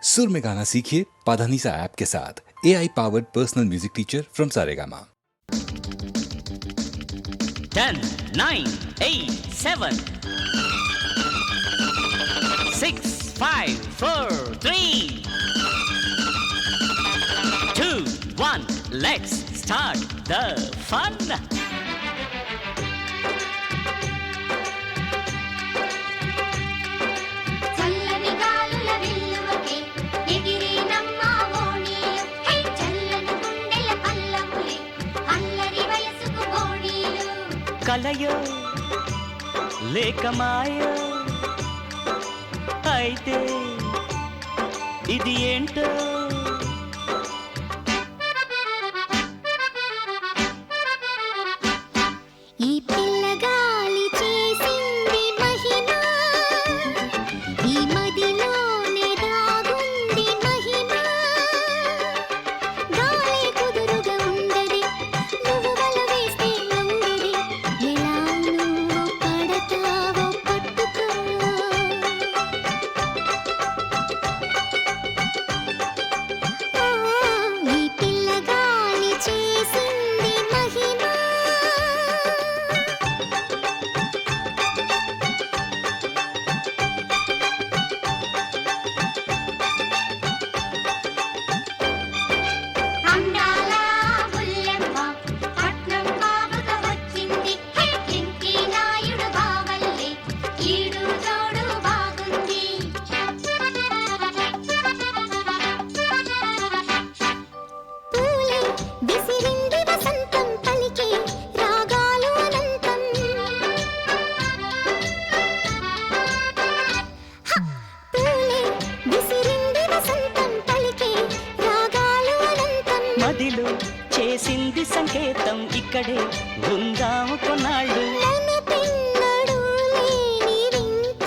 सुर में गाना सीखिए पाधानीसा ऐप के साथ AI powered personal music teacher from Saregama. 10, 9, 8, 7, 6, 5, 4, 3, 2, 1. Let's start the fun. చల్లని గాలుల వెల్లువకే ఎగిరే నమ్మ ఓణీలు హే చల్లని గుండెల పల్లములే అల్లరి వయసుకు ఓణీలు కలయో లేక మాయో అయితే ఇది ఏంటో ఈ పిల్లగాలి చేసింది మహిమ ఈ మదిలోనే దాగుంది మహిమ గాలి కుదురుగా ఉండది నువ్వు వల వేస్తే లొంగది ఎలా నువ్వు పడతావో పట్టుకో ఈ పిల్లగాలి చేసింది మహిమ అందాల బుల్లెమ్మ పట్నం బాబుగా వచ్చింది హే కింకి నాయుడు బావల్లే ఈడు జోడు బాగుంది పూలే విసిరింది వసంతం పలికే రాగాలు అనంతం పూలే విసిరింది వసంతం పలికే రాగాలు అనంతం మదిలో చేసింది సంకేతం ఇక్కడే ఉందాము కొన్నాళ్ళు నన్ను పిన్నడు లేని వింత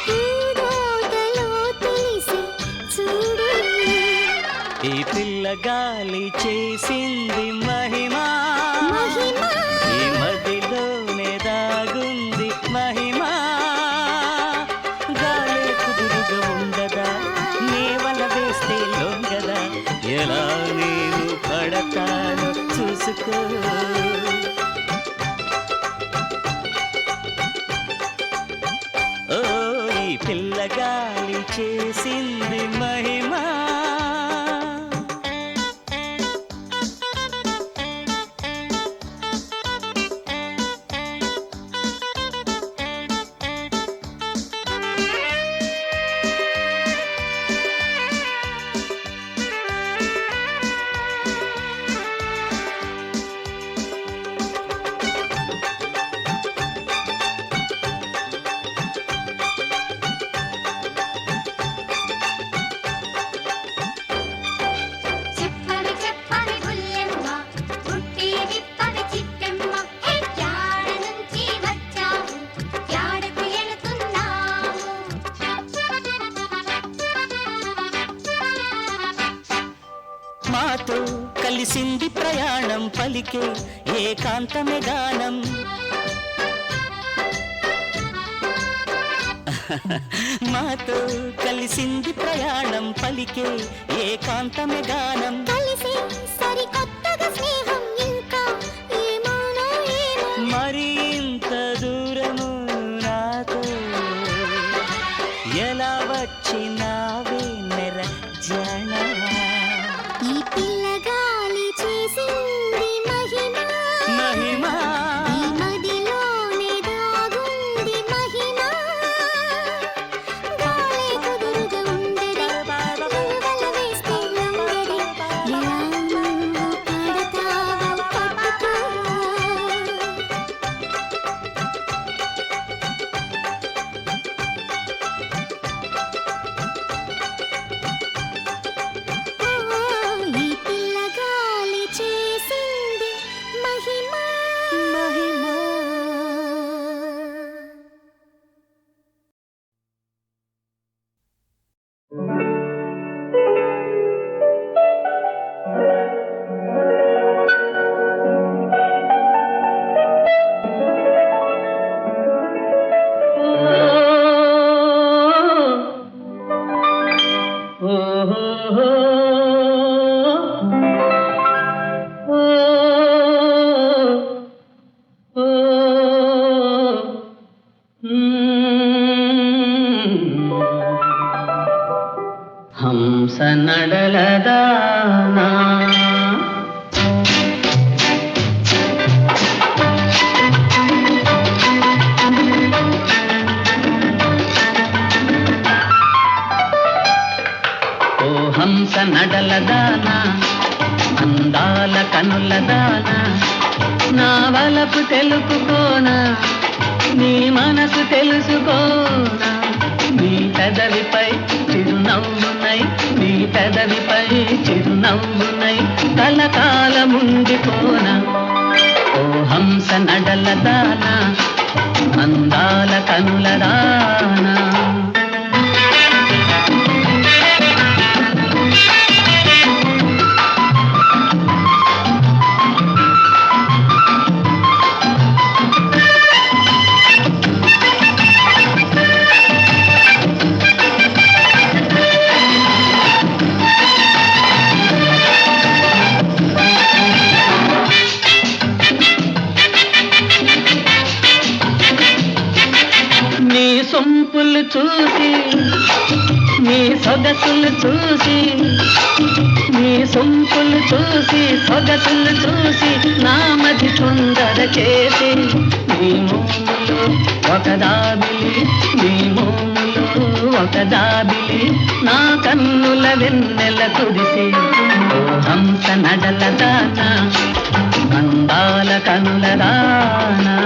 పూదోటలో తెలిసి చూడు ఈ పిల్లగాలి చేసింది మహిమా మహిమా ఈ మదిలోనే దాగుంది మహిమా గాలి కుదురుగా ఉండదా నేవల వేస్తే లొంగదా ఎలా నేను పడతాను చూసుకో ఓ ఈ పిల్లగాలి చేసింది మహిమా చెప్పని చెప్పని బుల్లెమ్మ పుట్టి విప్పని చిట్టెమ్మ హే యాడ నుంచి వచ్చావు యాడకు ఎడుతున్నావు మాతో కలిసింది ప్రయాణం పలికే ఏకాంతమే గానం మాతో కలిసింది ప్రయాణం పలికే ఏకాంతమే గానం కలిసి సరికొత్తగా స్నేహం ఇంకా ఏమోనో ఏమో మరి ఇంత దూరము నాతో ఎలా వచ్చినావే నెర జన ఈ పిల్లగాలి చేసింది మహిమ మహిమా ఈ మదిలోనే దాగుంది మహిమ గాలి కుదురుగా ఉండది నువ్వు వల వేస్తే లొంగది ఎలా నువ్వు పడతావో పట్టుకో ఓహో హంస నడలదానా ఓ హంస నడలదానా అందాల కనులదానా నా వలపు తెలుపుకోనా నీ మనసు తెలుసుకోనా నీ పెదవిపై చిరునవ్వునై నీ పెదవిపై చిరునవ్వునై కలకాలముండిపోనా ఓ హంస నడలదానా అందాల కనులదానా నీ సొంపులు చూసి నీ సొగసులు చూసి నీ సొంపులు చూసి సొగసులు చూసి నా మది తొందర చేసి నీ మోములు ఒక దాబిలి నీ మోములు ఒక దాబిలి నా కన్నుల వెన్నెల కురిసి ఓ హంస నడలదానా అందాల కనులదానా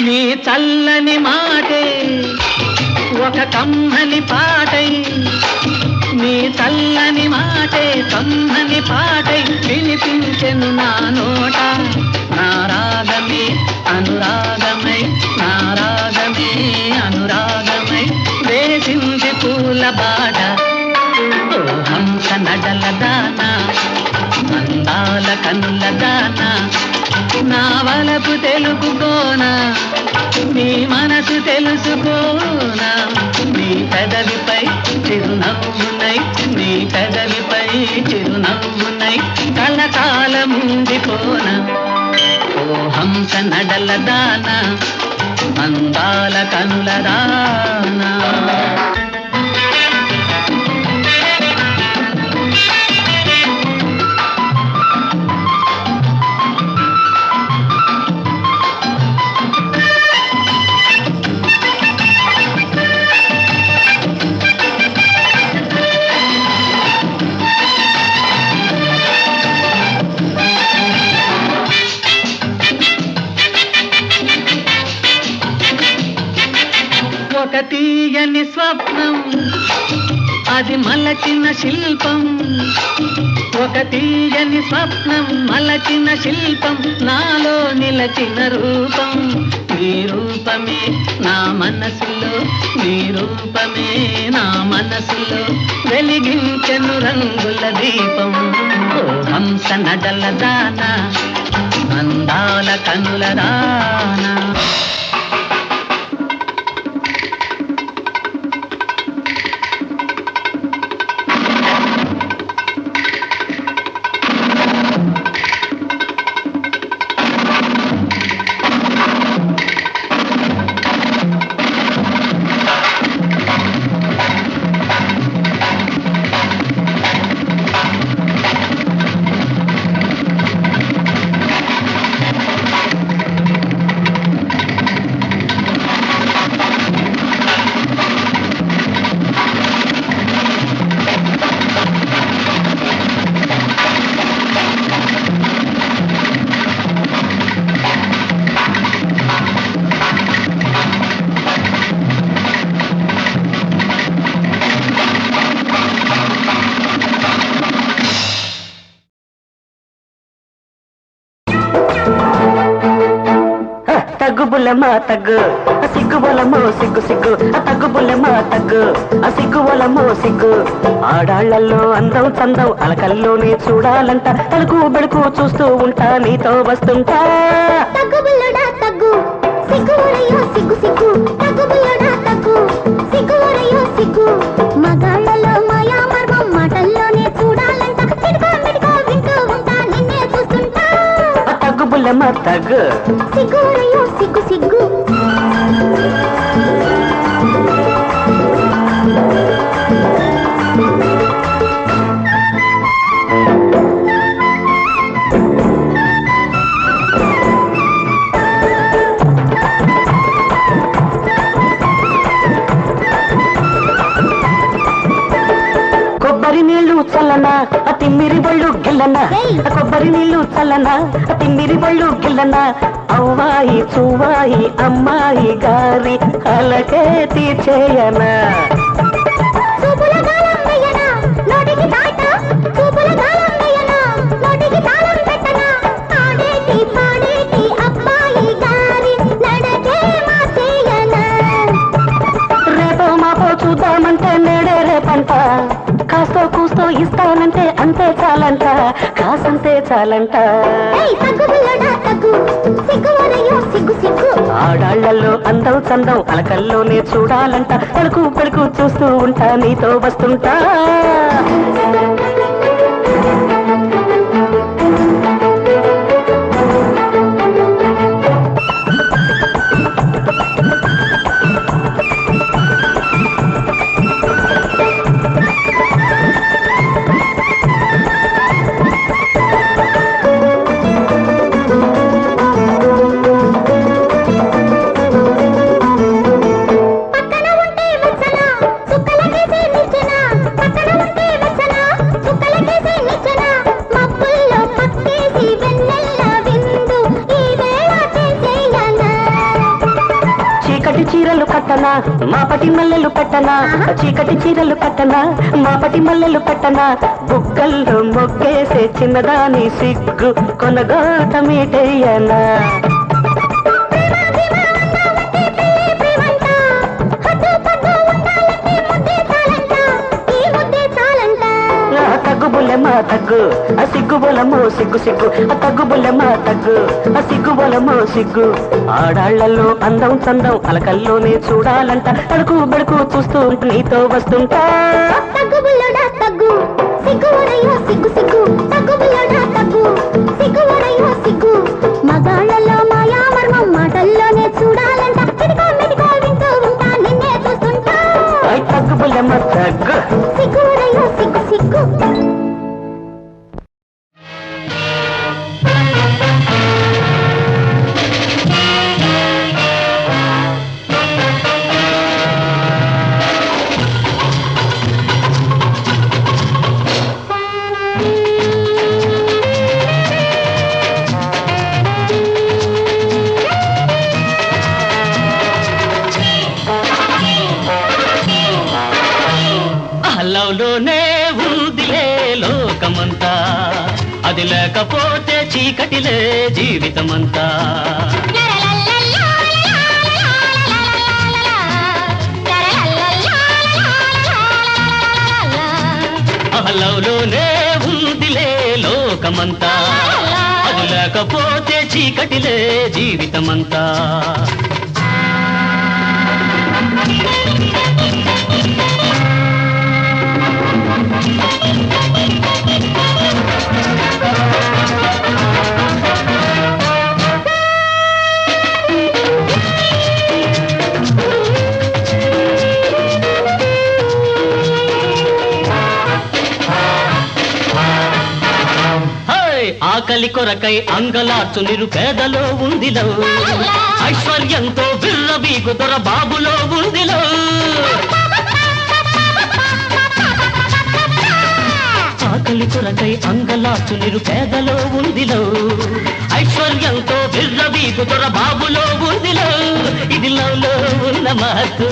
నీ చల్లని మాటే ఒక కమ్మని పాటై నీ చల్లని మాటే కమ్మని పాటై వినిపించెను నా నోట నా రాగమే అనురాగమై నా రాగమే అనురాగమై వేసింది పూల బాట ఓ హంస నడలదానా అందాల కనులదానా నా వలపు తెలుపుకోనా నీ మనసు తెలుసుకోనా నీ పెదవిపై చిరునవ్వునై నీ పెదవిపై చిరునవ్వునై కలకాలముండిపోనా ఓ హంస నడలదానా అందాల కనులదానా ఒక తీయని స్వప్నం అది మలచిన శిల్పం ఒక తీయని స్వప్నం మలచిన శిల్పం నాలో నిలచిన రూపం నీ రూపమే నా మనసులో నీ రూపమే నా మనసులో వెలిగించెను రంగుల దీపం ఓ హంస నడలదానా అందాల కనులదానా బుల్లెమా తగ్గు సిగ్గు బొలమో సిగ్గు సిగ్గు తగ్గు బుల్లెమా తగ్గు సిగ్గు బొలమో సిగ్గు ఆడాళ్లలో అందం చందం అలకల్లోనే చూడాలంట తలుకు బెడుకు చూస్తూ ఉంటా నీతో వస్తుంటా తగ్గు బుల్లడా తగ్గు సిగ్గు ఒరయ్యో సిగ్గు సిగ్గు తగ్గు బుల్లడా తగ్గు సిగ్గు ఒరయ్యో సిగ్గు మగాళ్ళలో మాయా మర్మం మాటల్లోనే చూడాలంట చిడుకో మిడుకో వింటూ ఉంటా నిన్నే చూస్తుంటా తగ్గు బుల్లెమా తగ్గు సిగ్గు ఒరయ్యో సిగ్గు సిగ్గు కొబ్బరి నీళ్లు చల్లనా తిమ్మిరి బళ్ళు గిల్లనా కొబ్బరి నీళ్లు చల్లనా తిమ్మిరి బళ్ళు గిల్లనా అవ్వాయి చువ్వాయి అమ్మాయి గారి అలకే తీర్చేయనా చూపుల గాలం వేయనా నోటికి తాట చూపుల గాలం వేయనా నోటికి తాళం పెట్టనా ఆడేటి పాడేటి అబ్బాయి గారి నడకే మార్చేయనా రేపో మాపో చూద్దామంటే నేడే రేపంట కాస్తో కూస్తో ఇస్తానంటే అంతే చాలంట కాసంతే చాలంట ఏయ్ తగ్గు బుల్లడా తగ్గు సిగ్గు ఒరయ్యో సిగ్గు సిగ్గు ఆడాళ్లలో అందం చందం అలకల్లోనే చూడాలంట పలుకు పలుకు చూస్తూ ఉంటా నీతో వస్తుంటా పక్కన ఉంటే వెచ్చనా చుక్కలకేసే నిచ్చెన పక్కన ఉంటే వెచ్చనా చుక్కలకేసే నిచ్చెన మబ్బుల్లో పక్కేసి వెన్నెల్ల విందు ఈ వేళ చేసేయనా చీకటి చీరలు కట్టనా మాపటి మల్లెలు పెట్టనా చీకటి చీరలు కట్టనా మాపటి మల్లెలు పెట్టనా బుగ్గల్లో మొగ్గేసే చిన్నదాని సిగ్గు కొనగోటమీటయ్యనా ప్రేమంట హద్దు పద్దు ఉండాలంటే ముద్దే చాలంట ఈ ముద్దే చాలంట తగ్గు బుల్లెమా తగ్గు సిగ్గు బొలమో సిగ్గు సిగ్గు తగ్గు బుల్లెమా తగ్గు సిగ్గు బొలమో సిగ్గు ఆడాళ్లలో అందం చందం అలకల్లోనే చూడాలంట తడుకు బెడుకు చూస్తూ నీతో వస్తుంటా తగ్గు బుల్లడా తగ్గు సిగ్గు ఒరయ్యో సిగ్గు సిగ్గు తగ్గు బుల్లడా తగ్గు సిగ్గు ఒరయ్యో సిగ్గు మగాళ్ళలో మాయా మర్మం మాటల్లోనే చూడాలంట చిడుకో మిడుకో వింటూ ఉంటా నిన్నే చూస్తుంటా తగ్గు బుల్లెమా తగ్గు సిగ్గు ఒరయ్యో సిగ్గు సిగ్గు అల్లవులోనే ఉందిలే లోకమంతా అది లేకపోతే చీకటిలే జీవితమంతా అల్లవులోనే ఉందిలే లోకమంతా అది లేకపోతే చీకటిలే జీవితమంతా ఆకలి కొరకై అంగలార్చు నిరుపేదలో ఉందిలో ఐశ్వర్యంతో బిర్రబీగు దొర బాబులో ఉందిలో ఆకలి కొరకై అంగలాచు నిరుపేదలో ఉందిలో ఐశ్వర్యంతో విర్రవీగు దొర బాబులో ఉందిలో ఇది లవ్లో ఉన్న మహత్తు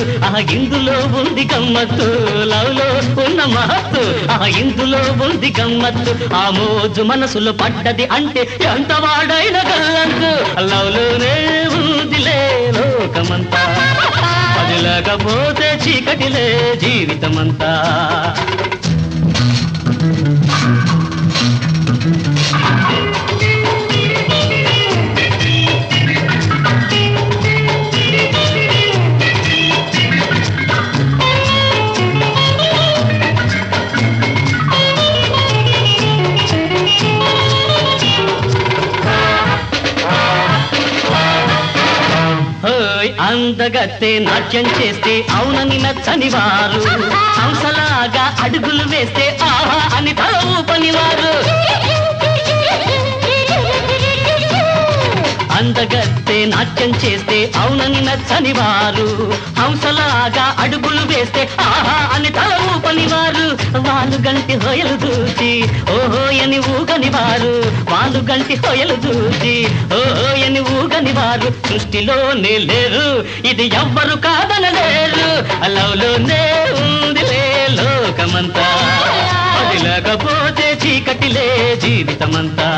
ఇందులో ఉంది గమ్మత్తు లవ్లో ఉన్న మహత్తు ఇందులో ఉంది గమ్మత్తు ఆ మోజు మనసులో పడ్డది అంటే ఎంత వాడైన గల్లంతు లవ్లోనే ఉందిలే లోకమంతా అది లేకపోతే చీకటిలే జీవితమంతా అందగత్తే నాట్యం చేస్తే అవునని నచ్చని వారు హంసలాగా అడుగులు వేస్తే ఆహా అని తల ఊపనివారు అందగత్తే నాట్యం చేస్తే అవునని నచ్చని వారు హంసలాగా అడుగులు వేస్తే ఆహా అని తల ఊపనివారు వాళ్ళు గంటి హోయలు దూచి ఓహో అని ఊగని వారు వాళ్ళు గంటి హోయలు దూచి ఓహో అని ఊగని వారు సృష్టిలోనే లేరు ఇది ఎవ్వరు కాదనలేరు లవ్లోనే ఉందిలే లోకమంతా అది లేకపోతే చీకటిలే జీవితమంతా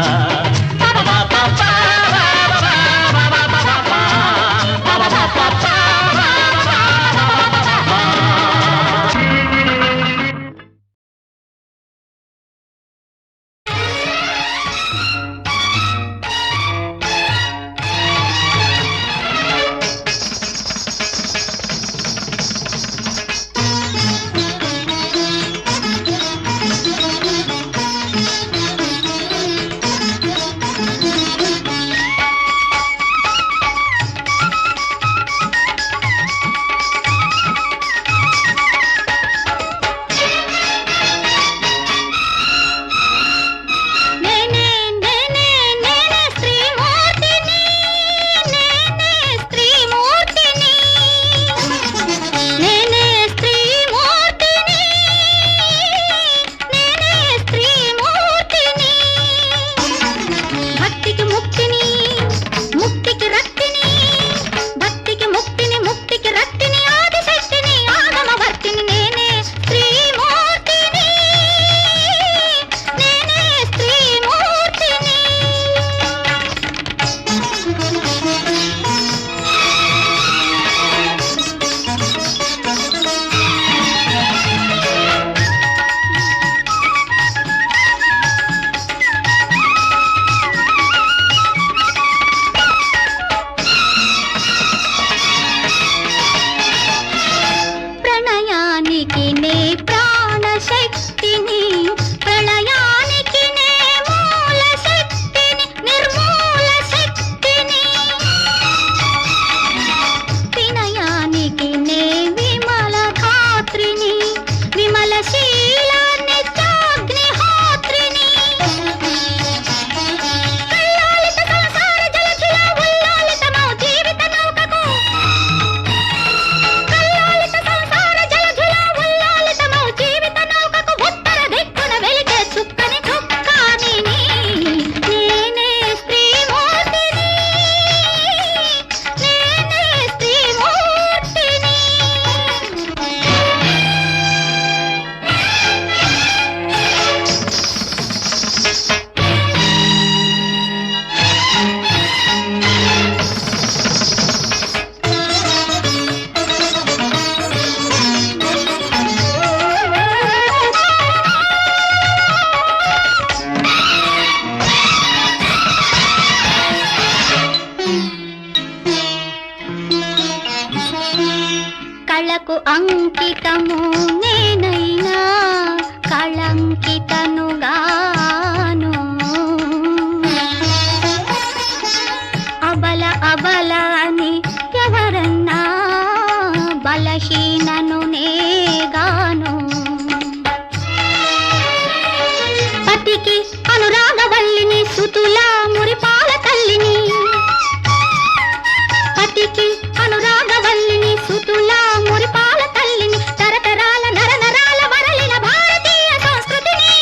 కళకు అంకితము నేనైనా కళంకితనుగాను అబల అబల అని ఎవరన్నా బలహీనను నేగాను పతికి అనురాగవల్లిని సుతులా మురిపాల తల్లిని పతికి అనురాగవల్లిని సుతులా మురిపాల తల్లిని తరతరాల నరనరాల వరలిన భారతీయ సంస్కృతిని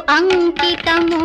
అంకితము